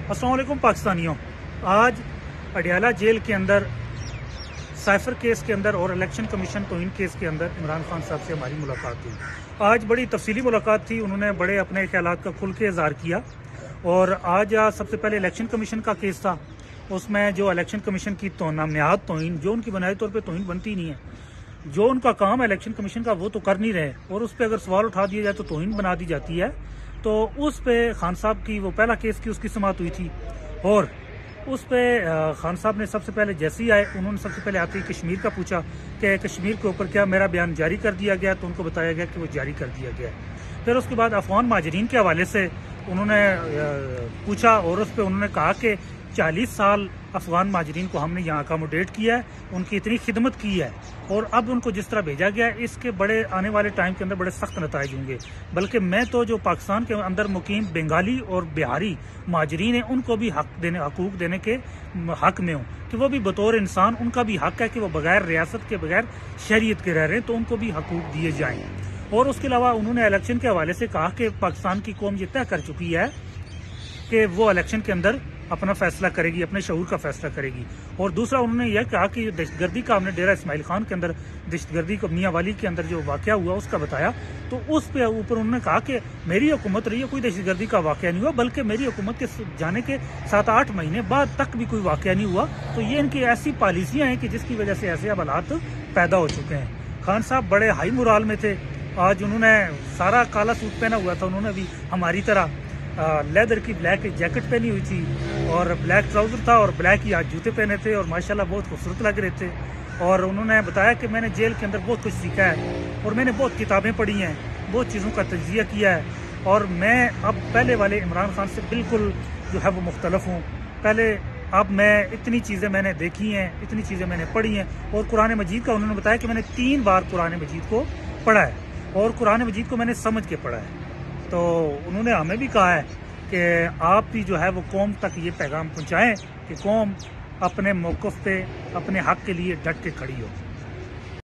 अस्सलाम वालेकुम पाकिस्तानियों। आज अडियाला जेल के अंदर साइफर केस के अंदर और इलेक्शन कमीशन तोहिन केस के अंदर इमरान खान साहब से हमारी मुलाकात हुई। आज बड़ी तफसीली मुलाकात थी, उन्होंने बड़े अपने ख्यालात का खुल के इजहार किया। और आज सबसे पहले इलेक्शन कमीशन का केस था, उसमें जो इलेक्शन कमीशन की नामयाद तोहिन, जो उनकी बुनियादी तौर पर तोहिन बनती नहीं है, जो उनका काम है इलेक्शन कमीशन का वो तो कर नहीं रहे, और उस पर अगर सवाल उठा दिया जाए तो तोहिन बना दी जाती है। तो उस पे खान साहब की वो पहला केस की उसकी समाअत हुई थी, और उस पे खान साहब ने सबसे पहले जैसे ही आए उन्होंने सबसे पहले आते ही कश्मीर का पूछा कि कश्मीर के ऊपर क्या मेरा बयान जारी कर दिया गया, तो उनको बताया गया कि वो जारी कर दिया गया है। फिर उसके बाद अफगान माजरीन के हवाले से उन्होंने पूछा, और उस पर उन्होंने कहा कि 40 साल अफगान माजरीन को हमने यहाँ अकोमोडेट किया है, उनकी इतनी खिदमत की है, और अब उनको जिस तरह भेजा गया है इसके बड़े आने वाले टाइम के अंदर बड़े सख्त नताइज होंगे। बल्कि मैं तो जो पाकिस्तान के अंदर मुकीम बंगाली और बिहारी माजरीन हैं उनको भी हकूक देने के हक में हूँ कि वो भी बतौर इंसान उनका भी हक है कि वो बगैर रियासत के बगैर शरीयत के रह रहे हैं, तो उनको भी हकूक दिए जाएँ। और उसके अलावा उन्होंने इलेक्शन के हवाले से कहा कि पाकिस्तान की कौम ये तय कर चुकी है कि वो इलेक्शन के अंदर अपना फैसला करेगी, अपने शऊर का फैसला करेगी। और दूसरा उन्होंने यह कहा कि दहशतगर्दी का हमने डेरा इस्माइल खान के अंदर दहशतगर्दी को मियाँ वाली के अंदर जो वाक़या हुआ उसका बताया, तो उस पे ऊपर उन्होंने कहा कि मेरी हुकूमत रही है, कोई दहशतगर्दी का वाक़या नहीं हुआ, बल्कि मेरी हुकूमत के जाने के 7-8 महीने बाद तक भी कोई वाक़या नहीं हुआ। तो ये इनकी ऐसी पॉलिसियाँ हैं कि जिसकी वजह से ऐसे अब हालात पैदा हो चुके हैं। खान साहब बड़े हाई मुराल में थे। आज उन्होंने सारा काला सूट पहना हुआ था, उन्होंने भी हमारी तरह लेदर की ब्लैक जैकेट पहनी हुई थी और ब्लैक ट्राउजर था और ब्लैक ही आज जूते पहने थे, और माशाल्लाह बहुत खूबसूरत लग रहे थे। और उन्होंने बताया कि मैंने जेल के अंदर बहुत कुछ सीखा है और मैंने बहुत किताबें पढ़ी हैं, बहुत चीज़ों का तजिया किया है, और मैं अब पहले वाले इमरान खान से बिल्कुल जो है वो मुख्तलफ हूँ। पहले अब मैं इतनी चीज़ें मैंने देखी हैं, इतनी चीज़ें मैंने पढ़ी हैं। और कुरान मजीद का उन्होंने बताया कि मैंने 3 बार कुरान मजीद को पढ़ा है और कुरान मजीद को मैंने समझ के पढ़ा है। तो उन्होंने हमें भी कहा है कि आप भी जो है वो कौम तक ये पैगाम पहुंचाएं कि कौम अपने मौक़िफ़ पे अपने हक के लिए डट के खड़ी हो।